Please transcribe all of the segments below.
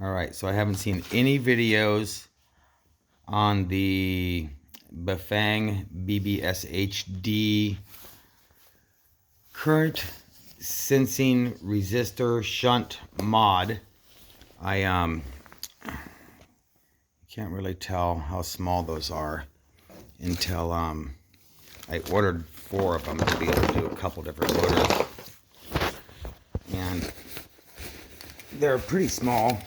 All right, so I haven't seen any videos on the Bafang BBSHD current sensing resistor shunt mod. I can't really tell how small those are until I ordered 4 of them to be able to do a couple different motors, and they're pretty small.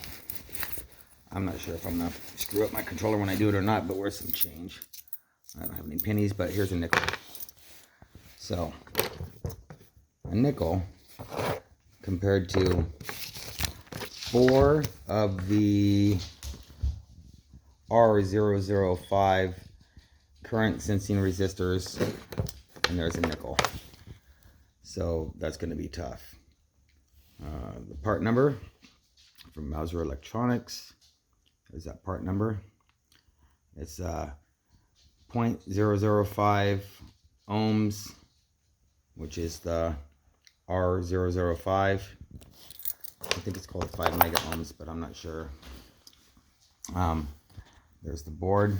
I'm not sure if I'm gonna screw up my controller when I do it or not, but where's some change? I don't have any pennies, but here's a nickel. So a nickel compared to 4 of the R005 current sensing resistors, and there's a nickel. So that's going to be tough. The part number from Mauser Electronics is that part number. It's 0.005 ohms, which is the R005. I think it's called 5 mega ohms, but I'm not sure. There's the board.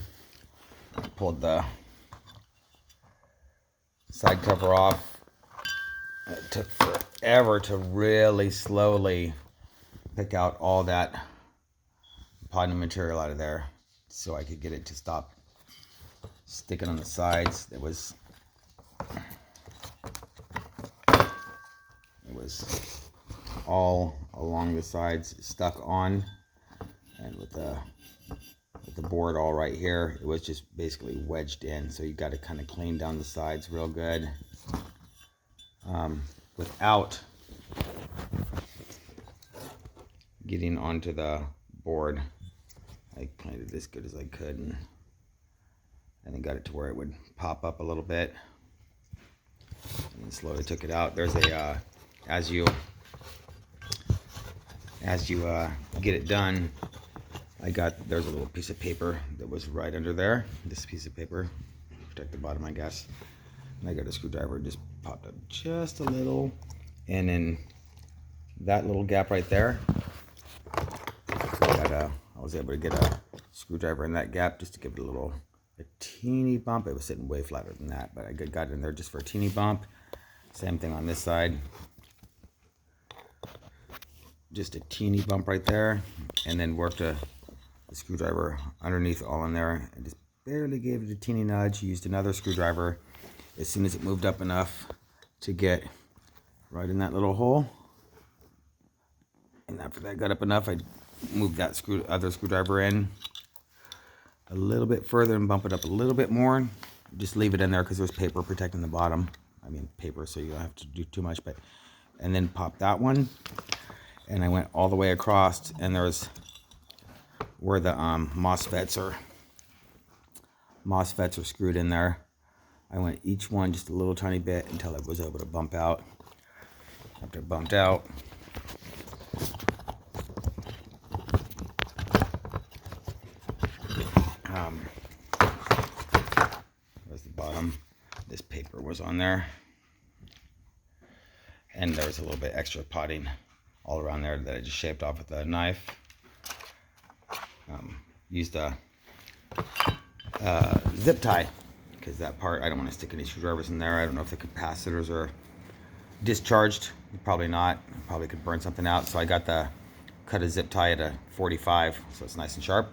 I pulled the side cover off. It took forever to really slowly pick out all that potting material out of there so I could get it to stop sticking on the sides. It was all along the sides stuck on, and with the board all right here, it was just basically wedged in. So you got to kind of clean down the sides real good without getting onto the board. I cleaned it as good as I could, and then got it to where it would pop up a little bit, and then slowly took it out. There's a as you get it done, there's a little piece of paper that was right under there. This piece of paper protect the bottom, I guess. And I got a screwdriver, just popped up just a little, and in that little gap right there, I was able to get a screwdriver in that gap just to give it a teeny bump. It was sitting way flatter than that, but I got it in there just for a teeny bump. Same thing on this side, just a teeny bump right there, and then worked the screwdriver underneath all in there and just barely gave it a teeny nudge. Used another screwdriver as soon as it moved up enough to get right in that little hole, and after that got up enough, I moved that other screwdriver in a little bit further and bump it up a little bit more. Just leave it in there because there's paper protecting the bottom. I mean paper, so you don't have to do too much. And then pop that one, and I went all the way across, and there's where the MOSFETs are screwed in there. I went each one just a little tiny bit until I was able to bump out. After it bumped out, there's the bottom. This paper was on there, and there was a little bit extra potting all around there that I just shaved off with a knife. Used a zip tie, because that part, I don't want to stick any screwdrivers in there. I don't know if the capacitors are discharged. Probably not. Probably could burn something out. So I got cut a zip tie at a 45, so it's nice and sharp.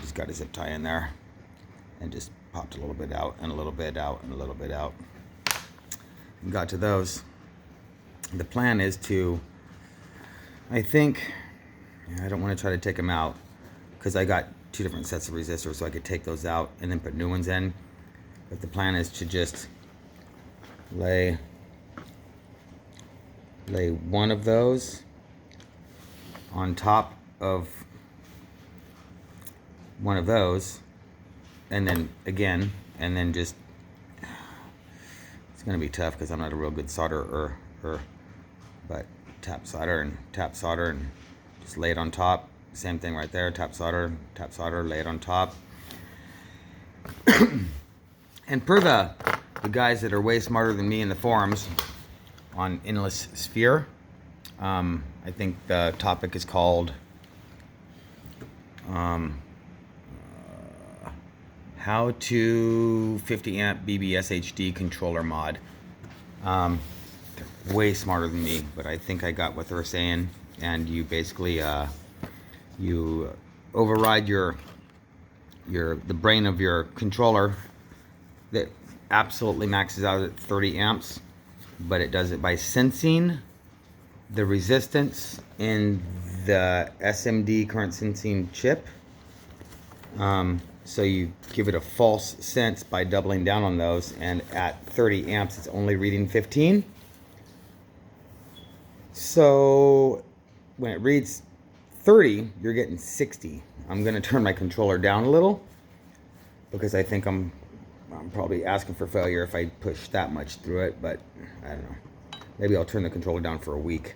Just got a zip tie in there and just popped a little bit out and a little bit out and a little bit out, and got to those. The plan is to, I think, I don't want to try to take them out because I got 2 different sets of resistors, so I could take those out and then put new ones in. But the plan is to just lay one of those on top of one of those, and then again, and then just, it's going to be tough because I'm not a real good solderer, but tap solder, and just lay it on top. Same thing right there, tap solder, lay it on top. And per the guys that are way smarter than me in the forums on endless sphere, I think the topic is called Um, how to 50 amp BBSHD controller mod. They're way smarter than me, but I think I got what they're saying. And you basically you override the brain of your controller that absolutely maxes out at 30 amps, but it does it by sensing the resistance in the SMD current sensing chip. So you give it a false sense by doubling down on those, and at 30 amps it's only reading 15. So when it reads 30, you're getting 60. I'm gonna turn my controller down a little because I think I'm probably asking for failure if I push that much through it, but I don't know. Maybe I'll turn the controller down for a week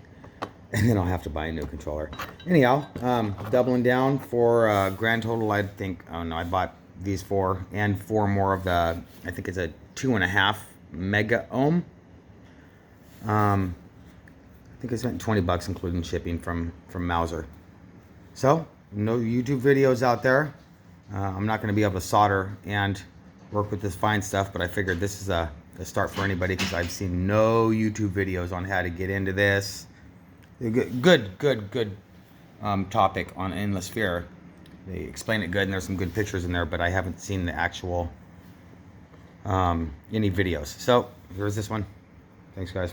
and then I'll have to buy a new controller. Anyhow, doubling down for grand total, I think, oh no, I bought these 4 and 4 more of the, I think it's a 2.5 mega ohm. I think I spent 20 bucks including shipping from Mauser. So, no YouTube videos out there. I'm not going to be able to solder and work with this fine stuff, but I figured this is a start for anybody because I've seen no YouTube videos on how to get into this. Good topic on endless sphere. They explain it good and there's some good pictures in there, but I haven't seen the actual any videos. So here's this one. Thanks guys.